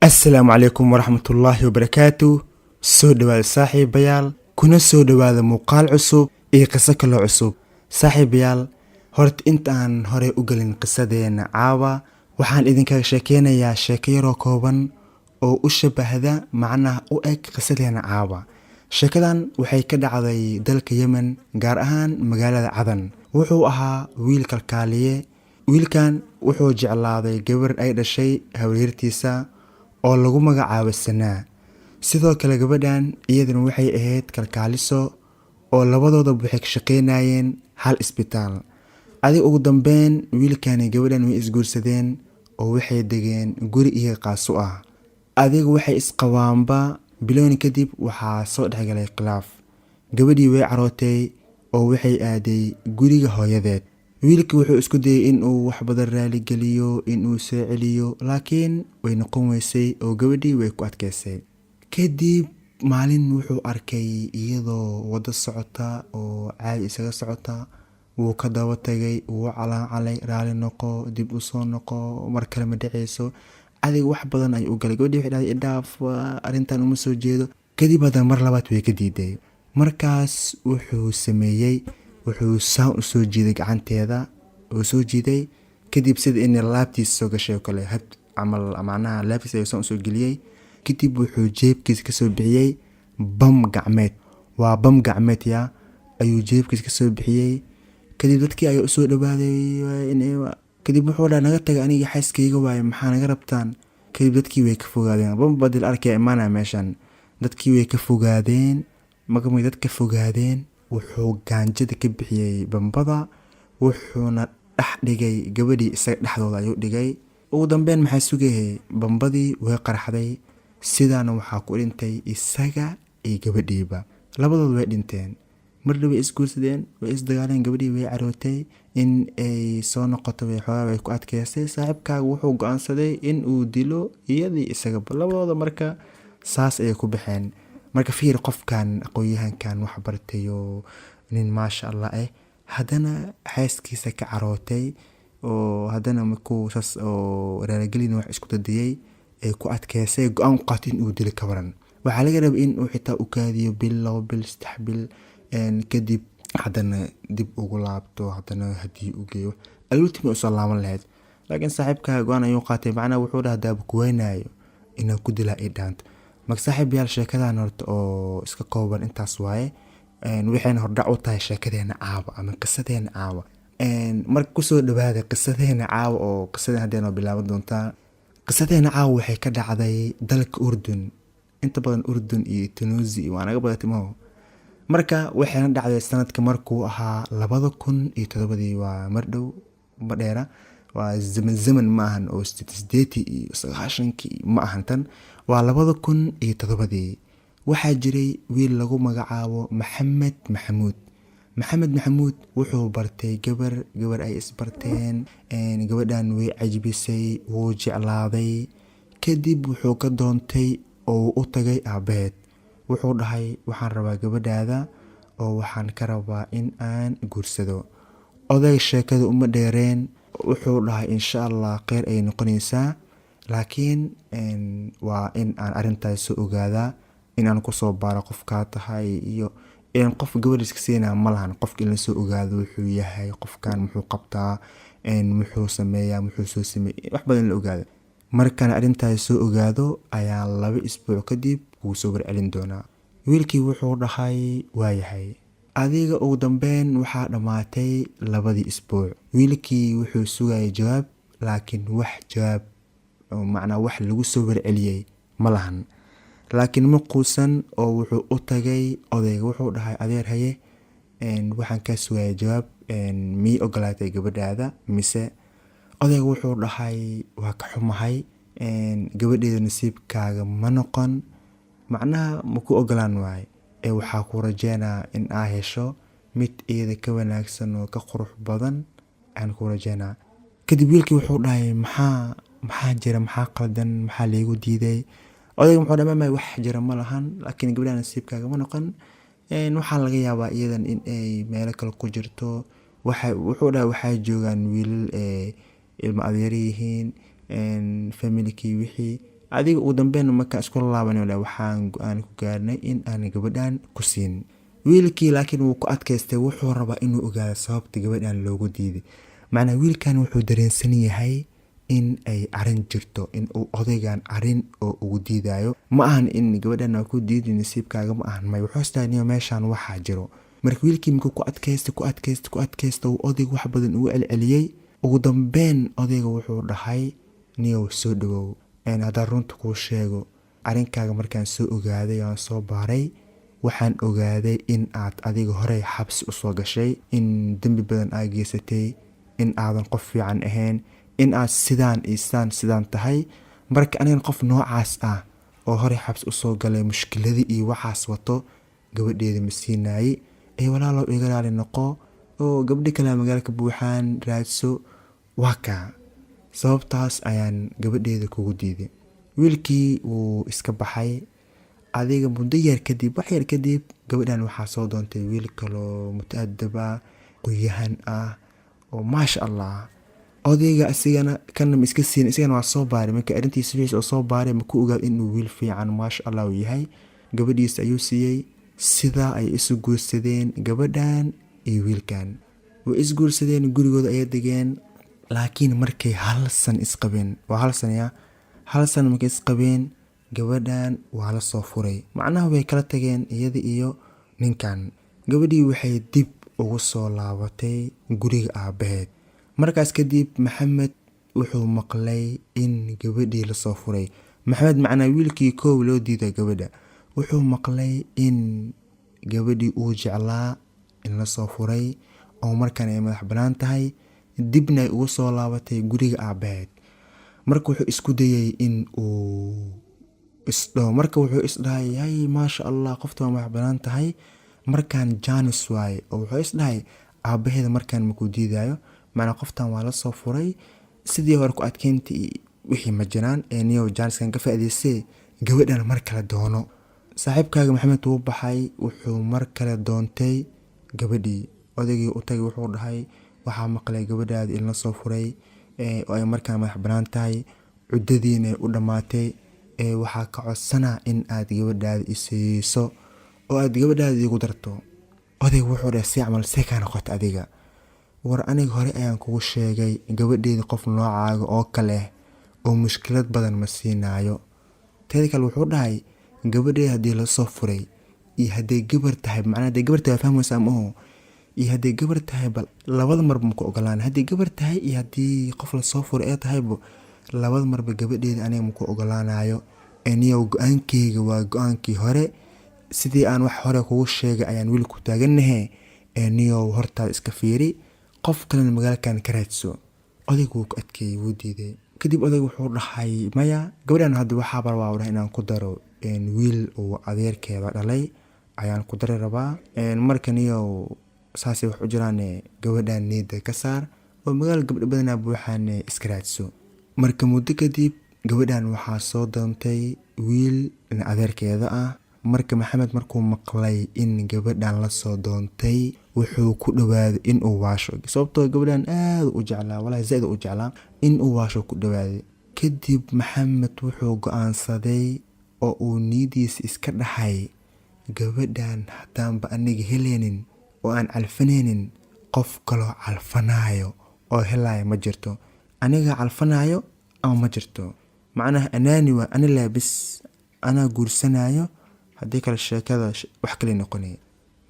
Assalaamu calaykum waraxmatullaahi wabarakaatuh. Soo dhawaada saaxiibayaal, kuna soo dhawaada muuqaal cusub iyo qiso kaloo cusub. Saaxiibayaal, horta intaan hore u galin qisadeena caawa, waxaan idinkaga sheekeynayaa sheeko yaroo kooban oo u shabahda macnaha u eg qisadeena caawa. Sheekadan waxay ka dhacday dalka Yemen, gaar ahaan magaalada Cadan. Wuxuu ahaa wiil kalkaaliye. Wiilkan wuxuu jeclaaday gabar ay dhashay hawryartiisa oo lagu magacaabo Sanaa. Sidoo kale gabadhan iyaduna waxay ahayd kalkaaliso oo labadooda waxay ka shaqeynayeen hal isbitaal. Adiga ugu dambeyn wiilkani gabadhan way isguursadeen oo waxay degeen guri iyaga qaas u ah. Adiga waxay isqabaanba bilooni kadib waxaa soo dhexgalay khilaaf. Gabadhii way carootay oo waxay aaday guriga hooyadeed. Wiilkii wuxuu isku dayay in uu wax badan raali geliyo, in uu soo celiyo, laakiin way noqon weysay oo gabadhii way ku adkaysay. Kadib maalin wuxuu arkay iyadoo wada socota oo caadi isaga socota. Wuu ka daba tagay, wuu calaancalay, raali noqo, dib u soo noqo, mar kale ma dhaceyso. Adiga wax badan ayuu u galay. Gabadhii waxay dhahday idhaaf, arrintan uma soo jeedo. Kadib haddana mar labaad way ka diiday. Markaas wuxuu sameeyey, wuxuu saan u soo jiiday gacanteeda, uu soo jiiday. Kadib sida in laabtiisa soo gashay oo kale hab camal macnaha laabtiisa ayuu saan u soo geliyay. Kadib wuxuu jeebkiisa ka soo bixiyay bam gacmeed. Waa bam gacmeed ayuu jeebkiisa ka soo bixiyay. Kadib dadkii ayaa u soo dhawaaday kadib wuxuu dhahay naga taga, aniga xaaskayga waaye, maxaa naga rabtaan? Kadib dadkii way ka fogaadeen. Bam badil arkay imaanaya meeshan. Dadkii way ka fogaadeen. Markay dadka fogaadeen wuxuu gaanjada ka bixiyay bambada, wuxuuna dhex dhigay gabadhii isaga dhexdooda ayuu dhigay. Ugu dambeyn maxay sugayay? Bambadii way qarxday. Sidaana waxaa ku dhintay isaga iyo gabadhiiba. Labadooda way dhinteen. Marna way isguursadeen, way isdagaaleen, gabadhii way carootay in ay soo noqoto, way xoogaa way ku adkaysay. Saaxiibkaaga wuxuu go'aansaday in uu dilo iyadii isaga. Labadooda marka saas ayay ku baxeen. Marka fiir qofkan aqoonyahankan wax bartay oo nin maasha Allah haddana xaaskiisa ka carootay oo haddana markuu saas oo raaligelin wax isku dadiyay ay ku adkaysay go'aan qaatay in uu dilo ka waran. Waxaa laga rabay in uu xitaa u kaadiyo bil, 2 bil, 3 bil kadib haddana dib ugu laabto, haddana haddii u geeyo alultimi u soo laaban lahayd. Laakiin saaxiibkaaga go'aan ayuu qaatay, macnaha wuxuu dhahay daab ku weynayo inaan ku dilaa ay dhaanto. Marka saaxiibayaal sheekadan horta oo iska kooban intaas waaye. Waxayna hordhac u tahay sheekadeena caawa ama qisadeena caawa. Marka ku soo dhawaada qisadeena caawa oo qisadeena haddeena bilaaban doontaa. Qisadeena caawa waxay ka dhacday dalka Urdun. Inta badan Urdun iyo Tunisia waa naga badatay maho. Marka waxayna dhacday sanadka markuu ahaa 2007 waa mar dhow ma dheera. Waa zaman ma ahan oo 80 iyo 90 ma ahan tan. Waa 2007. Waxaa jiray wiil lagu magacaabo Maxamed Maxamuud. Maxamed Maxamuud wuxuu bartay gabar ay isbarteen. Gabadhan way cajbisay, wuu jeclaaday. Kadib wuxuu ka doontay oo u tagay aabaheed. Wuxuu dhahay waxaan rabaa gabadhaada oo waxaan ka rabaa in aan guursado. Oday sheekada uma dheereen. Wuxuu dhahay insha Allah khayr ay noqonaysaa. Laakiin waa in aan arrintaas soo ogaadaa, in aan ku soo baaro qofka tahay iyo in qof gabadhiis ka siinaa ma lahan. Qofka in la soo ogaado wuxuu yahay, qofkan muxuu qabtaa, muxuu sameeyaa, muxuu soo sameeyay, wax badan la ogaado. Markaan arrintaas soo ogaado ayaa 2 isbuuc kadib wuu soo warcelin doonaa. Wiilkii wuxuu dhahay waa yahay. Adiga ugu dambeyn waxaa dhamaatay 2 isbuuc. Wiilkii wuxuu sugayay jawaab, laakiin wax jawaab macnaha wax lagu soo warceliyay ma lahan. Laakiin ma quusan oo wuxuu u tagay odayga. Wuxuu dhahay adeer haye, waxaan ka sugayay jawaab, mii ogolaatay gabadhaada mise? Odayga wuxuu dhahay waa ka xumahay, gabadheeda nasiibkaaga ma noqon, macnaha ma ku ogolaan waaye. Waxaa ku rajeynaa in aa hesho mid iyada ka wanaagsan oo ka qurux badan aan ku rajeynaa. Kadib wiilkii wuxuu dhahay maxaa jira, maxaa qaldan, maxaa laygu diiday? Odayga wuxuu dhahay wax jira ma lahan, laakiin gabadha nasiibkaaga ma noqon. Waxaa laga yaabaa iyadan in ay meelo kale ku jirto. Wuxuu dhahay waxaa joogaan wiilal ilma adeer yihiin, familkii wixii adiga ugu dambeyn markaan isku laabanay walahi waxaan go-aan ku gaarnay in aan gabadhan ku siin. wiilkii laakiin wuu ku adkaystay, wuxuu rabaa inuu ogaado sababta gabadhan loogu diiday. macnaa wiilkan wuxuu dareensan yahay in ay arin jirto, in uu odaygan arin oo ugu diidayo. ma ahan in gabadhan ku diiday nasiibkaaga, ma ahan may, wuxuu istaaniyo meeshaan waxaa jiro. marka wiilkii markuu ku adkaysta uu odayga wax badan ugu celceliyey, ugu dambeyn odayga wuxuu dhahay niyow soo dhawow, haddaan runta kuu sheego arinkaaga markaan soo ogaaday aan soo baaray, waxaan ogaaday in aad adiga horey xabsi usoo gashay, in dembi badan aad geysatay, in aadan qof fiican ahayn, in aad sidaan iyo sidaan tahay. marka anigan qof noocaas ah oo horey xabsi usoo galay, mushkiladii iyo waxaas wato, gabadheeda ma siinaayey. walaalow iga raali noqo oo gabdhi kale magaalka buuxaan raadso. waa kaa sababtaas ayaan gabadheeda kugu diiday. wiilkii wuu iska baxay. adiga muddo yar kadib, wax yar kadib, gabadhan waxaa soo doontay wiil kaloo mutaadaba, qoyahan ah oo maasha allah. odayga asigana kana ma iska siin, isigana waa soo baaray. marka arrintiisa wixiis oo soo baaray ma ku ogaad inuu wiil fiican maasha allah uu yahay. gabadhiisa ayuu siiyey. sidaa ay isu guursadeen gabadhan iyo wiilkan. way isguursadeen, gurigooda ayay degeen. laakiin markay hal san isqabeen, waa hal san markay isqabeen, gabadhan waa la soo furay. macnaha way kala tageen iyada iyo ninkan. gabadhii waxay dib ugu soo laabatay guriga aabaheed. markaas kadib maxamed wuxuu maqlay in gabadhii lasoo furay. maxamed macnaa wiilkii koow loo diiday gabadha, wuxuu maqlay in gabadhii uu jeclaa in lasoo furay, oo markaan ay madax banaan tahay, dibna ay ugu soo laabatay guriga aabaheed. marka wuxuu isku dayay in uu isdhaho, marka wuxuu isdhahay hay maasha allah qofta waa madax banaan tahay, markaan jaanis waaye. oo wuxuu isdhahay aabaheeda markaan makuu diidayo, macnaa qoftan waa lasoo furay, sidii hore ku adkeynta wixii ma jiraan, niyow jaaniskan ka faa'iidaystay, gabadhan mar kale doono. saaxiibkaaga maxamed wuu baxay, wuxuu mar kale doontay gabadhii. odaygii u tagay wuxuu dhahay waxaa maqlay gabadhaada in lasoo furay, oo ay markaan madax banaan tahay, cuddadiina u dhammaatay. waxaa ka codsanaa in aad gabadhaada isiiso oo aad gabadhaada igu darto. odayga wuxuu dhahay si camal see kaa noqota adiga? war aniga hore ayaan kugu sheegay gabadheeda qof noocaaga oo kale oo mushkilad badan ma siinaayo. teeda kale wuxuu dhahay gabadheeda haddii lasoo furay iyo hadday gabar tahay, macnaa hadday gabar tahay fahmaysaa ma aho, iyo hadday gabar tahay bal labada marba maku ogolaan. haddii gabar tahay iyo haddii qof lasoo furay ee tahayba, labada marba gabadheeda aniga maku ogolaanayo. niyow go-aankeyga waa go-aankii hore, sidii aan wax hore kugu sheegay ayaan weli ku taaganahe. niyow hortaada iska fiiri, qof kalena magaalkan ka raadso. odayga wuu ku adkeeyey, wuu diiday. kadib odayga wuxuu dhahay maya, gabadhan hadda waxaaba rabaa dhahay inaan ku daro wiil uu adeerkeeda dhalay ayaan ku dari rabaa. marka niyow saasay wax u jiraan, gabadhan niyadda ka saar oo magaala gabdho badanaa buuxaan iska raadso. marka muddo kadib gabadhan waxaa soo doontay wiil adeerkeeda ah. marka maxamed markuu maqlay in gabadhan lasoo doontay, wuxuu ku dhawaaday in uu waasho, sababtoo gabadhan aad u jeclaa, walahi zaaid u jeclaa, in uu waasho ku dhawaaday. kadib maxamed wuxuu go-aansaday oo uu niyadiisa iska dhahay, gabadhan haddaanba aniga heleynin oo aan calfanaynin, qof kaloo calfanaayo oo helaayo ma jirto. aniga calfanaayo ama ma jirto, macnaha anaani waa ani laabis, anaa guursanayo, haddii kale sheekada wax kale noqonay.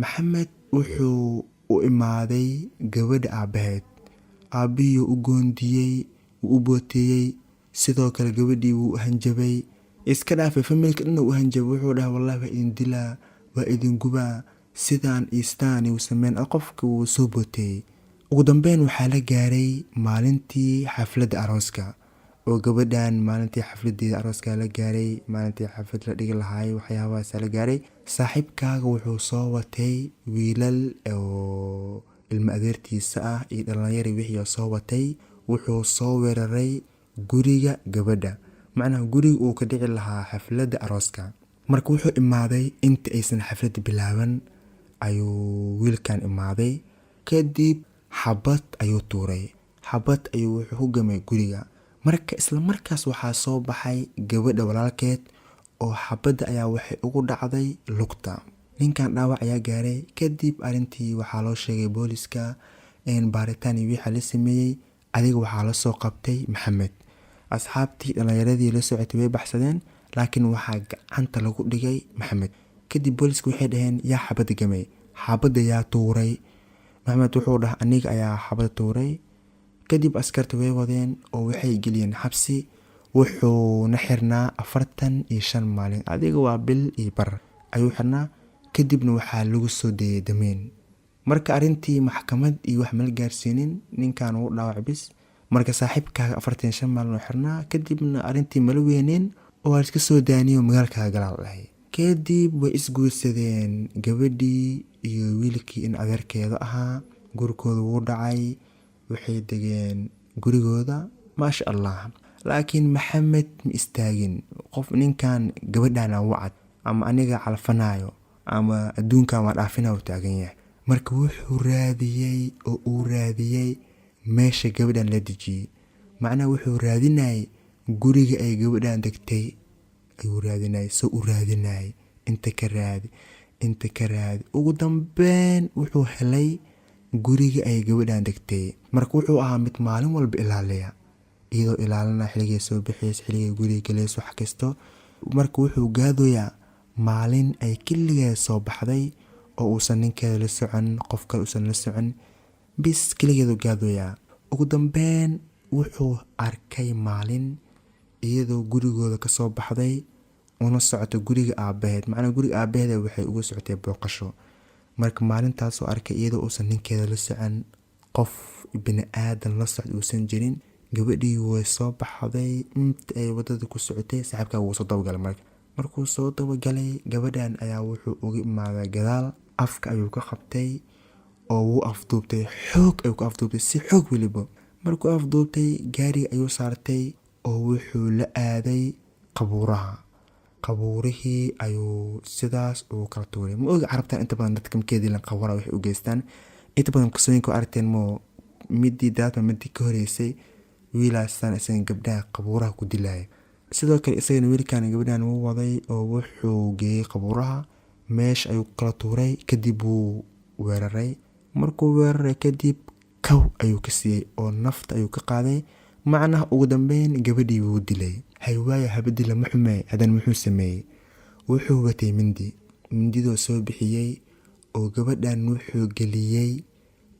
maxamed wuxuu u imaaday gabadha aabaheed. aabbihii u goondiyey, wuu u booteeyey, sidoo kale gabadhii wuu u hanjabay. iska dhaafay familka dhan u hanjabay. wuxuu dhahay wallahi waa idin dilaa, waa idin gubaa, sidaan istaan uu sameyn. qofka wuu soo booteeyey. ugu dambeyn waxaa la gaaray maalintii xafladda arooska, oo gabadhan maalintii xafladeeda arooska la gaaray, maalintii xaflad la dhigi lahaay, waxyaabahaas la gaaray. saaxiibkaaga wuxuu soo watay wiilal oo ilmo adeertiisa ah iyo dhalinyaro wixii soo watay. wuxuu soo weeraray guriga gabadha, macnaha guriga uu ka dhici lahaa xafladda arooska. marka wuxuu imaaday inta aysan xafladda bilaaban ayuu wiilkan imaaday. kadib xabad ayuu tuuray, xabad ayuu wuxuu ku gamay guriga. marka isla markaas waxaa soo baxay gabadha walaalkeed oo xabadda ayaa waxay ugu dhacday lugta. ninkan dhaawac ayaa gaaray. kadib arrintii waxaa loo sheegay booliska, baaritaan iyo wixii la sameeyey. adiga waxaa la soo qabtay Maxamed. asxaabtii dhalinyaradii la socotay way baxsadeen, laakiin waxaa gacanta lagu dhigay Maxamed. kadib booliska waxay dhaheen yaa xabadda gamay, xabadda yaa tuuray. Maxamed wuxuu dhahay aniga ayaa xabadda tuuray. kadib askarta way wadeen oo waxay geliyeen xabsi. wuxuuna xirnaa 45 maalin, adiga waa bil iyo bar ayuu xirnaa. kadibna waxaa lagu soo dayay damiin. marka arrintii maxkamad iyo wax mala gaarsiinin, ninkan uu dhaawac bis. marka saaxiibkaaga 45 maalin oo xirnaa, kadibna arrintii mala weyneen oo waa iska soo daaniyo magaalkaaga galaal dhahay. kadib way isguursadeen gabadhii iyo wiilkii in adeerkeeda ahaa. gurigooda wuu dhacay, waxay degeen gurigooda maasha allah. laakiin Maxamed ma istaagin. qof ninkan gabadhana wacad ama aniga calfanayo ama adduunkan waa dhaafinayo taagan yahay. marka wuxuu raadiyey oo uu raadiyey meesha gabadhan la dejiyey. macnaha wuxuu raadinayay guriga ay gabadhan degtay ayuu raadinayay. soo u raadinayay inta ka raadi ugu dambeyn wuxuu helay guriga ay gabadhan degtay. marka wuxuu ahaa mid maalin walba ilaaliya, iyadoo ilaalina xilligay soo bixiyay, xilligay guriga galeys, wax kasto. marka wuxuu gaadoyaa maalin ay keligeed soo baxday oo uusan ninkeeda la socon, qof kale uusan la socon, bis keligeedu gaadoyaa. ugu dambeyn wuxuu arkay maalin iyadoo gurigooda ka soo baxday una socoto guriga aabaheed. macnaha guriga aabaheed waxay ugu socotay booqasho. marka maalintaasoo arkay iyadoo uusan ninkeeda la socon, qof bini aadan la socda uusan jirin. gabadhii way soo baxday. inta ay wadada ku socotay saaxiibkaa wuu soo dabagalay. markuu soo dabagalay gabadhan ayaa wuxuu uga imaaday gadaal. afka ayuu ka qabtay oo wuu afduubtay. xoog ayuu ka afduubtay, si xoog weliba. markuu afduubtay gaariga ayuu saartay oo wuxuu la aaday qabuurihii ayuu sidaas ugu kala tuuray. ma oga carabtan inta badan dadka markeedii la qabura waxay u geystaan. inta badan qisooyinka aragteen moo midii daadma midii ka horeysay wiilaasaan isaga gabdhaha qabuuraha ku dilaya. sidoo kale isagana wiilkan gabadhan wuu waday oo wuxuu geeyey qabuuraha. meesha ayuu kala tuuray. kadib wuu weeraray. markuu weeraray kadib kow ayuu ka siiyey oo nafta ayuu ka qaaday. macnaha ugu dambeyn gabadhii wuu dilay. haywaaya habadii lama xumay. haddana muxuu sameeyey? wuxuu watay mindidoo soo bixiyey oo gabadhan wuxuu geliyey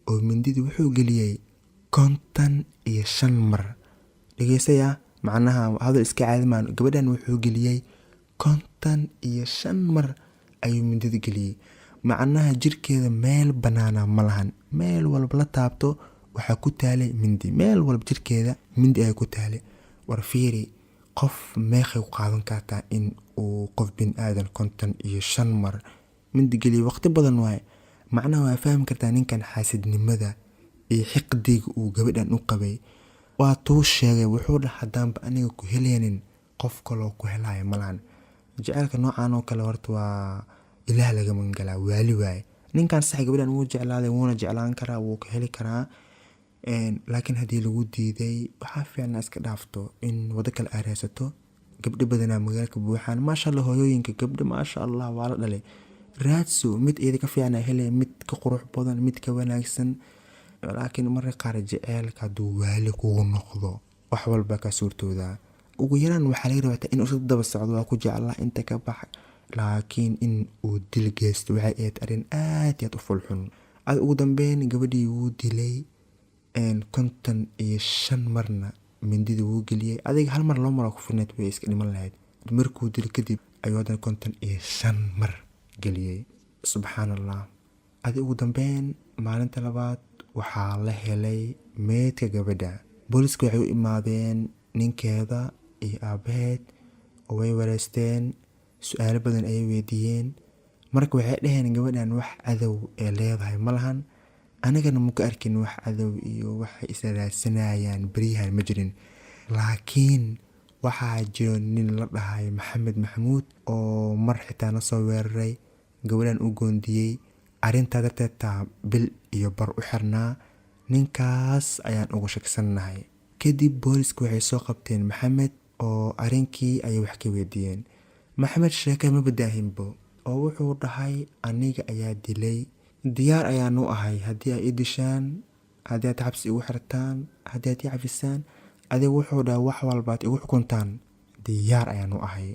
55 mar. dhageysaya, macnaha hadal iska caadi maan. gabadhan wuxuu geliyey 55 mar ayuu mindida geliyey. macnaha jirkeeda meel banaana ma lahan. meel walba la taabto waxaa ku taalay mindi. meel walba jirkeeda mindi ay ku taalay. war fiiri, qof meeqay ku qaadan kartaa in uu qof bin aadan 55 mar mindi geliyo? waqti badan waaye. macnaha waa fahmi kartaa ninkan xaasidnimada iyo xiqdiga uu gabadhan u qabay. waa tuu sheegay, wuxuu dhahay haddaanba aniga ku heleynin qof kaloo ku helaya malahan. jaceylka noocan oo kale horta waa ilaah laga mangalaa, waali waaye. ninkan sax gabadhan wuu jeclaaday, wuuna jeclaan karaa, wuu ka heli karaa. laakiin haddii lagu diiday, waxaa fiicnaa iska dhaafto in wado kale aad raadsato. gabdho badanaa magaalka buuxaan, maasha allah. hooyooyinka gabdho maasha allah waa la dhalay. raadso mid iyada ka fiicnaa hele, mid ka qurux badan, mid ka wanaagsan. laakiin marka qaar jaceylka hadduu waali kugu noqdo, wax walba ka suurtoodaa. ugu yaraan waxaa laga rabaa in uu daba socdo, waa ku jeclaa inta ka bax. laakiin in uu dil geysto waxay ahayd arrin aad iyo aad u fulxun. ugu dambeyn gabadhii wuu dilay 55 marna mindida wuu geliyey. adiga hal mar 2 mar ku furneed way iska dhiman lahayd. markuu dil kadib ayuu haddana 55 mar geliyey. subxaan allah. ugu dambeyn maalinta labaad waxaa la helay meydka gabadha. booliska waxay u imaadeen ninkeeda iyo aabaheed oo way wareysteen. su-aalo badan ayay weydiiyeen. marka waxay dhaheen gabadhan wax cadow ee leedahay ma lahan. anigana muka arkin wax cadow iyo waxay is raadsanayaan beryahan ma jirin. laakiin waxaa jiro nin la dhahay Maxamed Maxamuud oo mar xitaa na soo weeraray, gabadhan u goondiyey. arrintaa darteed bil iyo bar u xirnaa. ninkaas ayaan ugu shaksannahay. kadib booliska waxay soo qabteen maxamed oo arrinkii ayay wax ka weydiiyeen. maxamed sheeke ma badaahinbo oo wuxuu dhahay aniga ayaa dilay, diyaar ayaanu ahay haddii ay i dishaan, haddii aad xabsi igu xirtaan, haddii aad i cafisaan, adiga wuxuu dhahay wax walbaad igu xukuntaan, diyaar ayaanu ahay.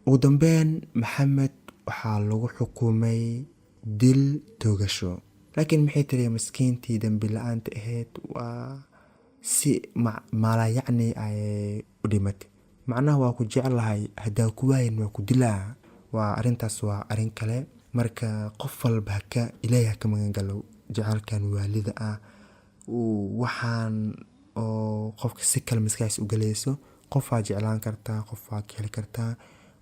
ugu dambeyn maxamed waxaa lagu xukumay dil toogasho. laakiin maxay tiri maskiintii dambi la-aanta ahayd waa si maalayacni ay u dhimatay. macnaha waa ku jeclahay, haddaa ku waayin waa ku dilaa. waa arrintaas waa arrin kale. marka qof walba ilaahay haka magan galo jecelkan waalida ah. waxaan oo qofka si kale maskaxdiisa u galayso, qof waa jeclaan kartaa, qof waa ka heli kartaa.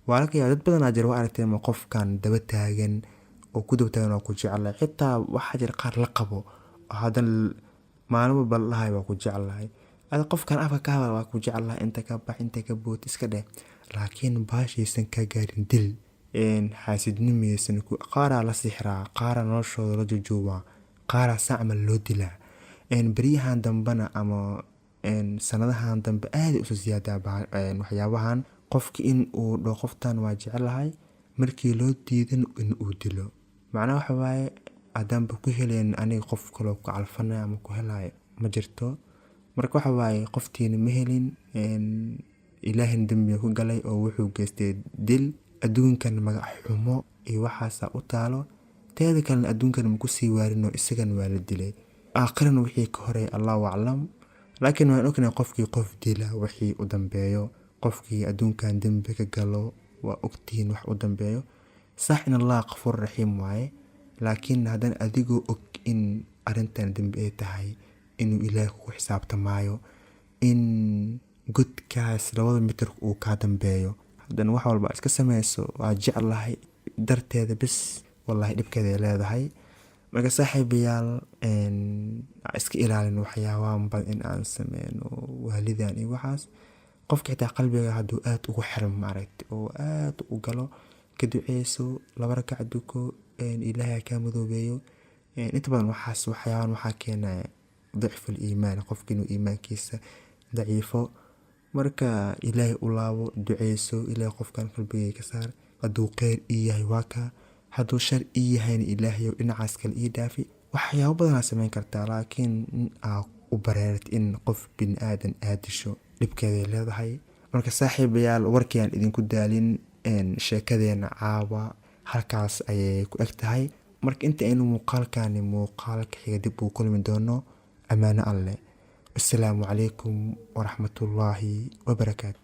waa laga yaabaa dad badanaa jira waa aragtay ma qofkan daba taagan oo ku daba taagan waa ku jeclahay. xitaa waxaa jira qaar la qabo haddana maalin walba la dhahay waa ku jeclahay. ada qofkan afka ka hadal waa ku jeclahay, inta ka bax, inta ka boot iska dheh. laakiin baashaysan ka gaarin dil, xaasidnimeysan qaaraa la sixraa, qaaraa noloshooda la jujuubaa, qaaraa sacmal loo dilaa. beryahan dambena ama sanadahan dambe aaday usoo ziyaadaa waxyaabahan. qofki in uu dhaho qoftan waa jeclahay, markii loo diidan in uu dilo. macnaha waxa waaye haddaanba ku helayn aniga qof kaloo ku calfanaya ama ku helayo ma jirto. marka waxa waaye qoftiina ma helin, ilaahin dambiga ku galay oo wuxuu geystay dil. adduunkan magac xumo iyo waxaasaa u taalo. teeda kalena adduunkan maku sii waarinoo isagan waa la dilay. aakhiran wixii ka horay allahu aclam. laakiin waan ognahay qofkii qof dila wixii u dambeeyo. qofkii adduunkan dembi ka galo waa ogtihiin wax u dambeeyo. sax in allah qafuur raxiim waaye, laakiin haddana adigoo og in arrintan dembi ay tahay, inuu ilaahay kugu xisaabtamaayo, in godkaas 2 mitir uu kaa dambeeyo, haddana wax walba iska samayso waa jeclahay darteeda bis, wallahi dhibkeeda ay leedahay. marka saaxiibayaal iska ilaalin waxyaabahan badan in aan sameyno waalidan iyo waxaas. qofka xitaa qalbiga hadduu aad ugu xiran maaragtay oo aad u galo, ka duceyso, 2 rakac duko, ilaahay kaa madoobeeyo. inta badan waxyaabahan waxaa keenaya dacful iimaan, qofka inuu iimaankiisa daciifo. marka ilaahay u laabo, duceyso, ilaahay qofkan qalbigay ka saar. hadduu kheyr ii yahay waa kaa, hadduu shar ii yahayna ilaahayow dhinacaas kale ii dhaafi. waxyaabo badanaa samayn kartaa, laakiin in aa u bareerat in qof bini aadan aad disho dhibkeeday leedahay. marka saaxiibayaal warkii idinku daalin, sheekadeena caawa halkaas ayay ku eg tahay. marka inta aynu muuqaalka xiga dib uu kulmi doono, ammaano alle. assalaamu calaykum waraxmatullaahi wabarakaatu.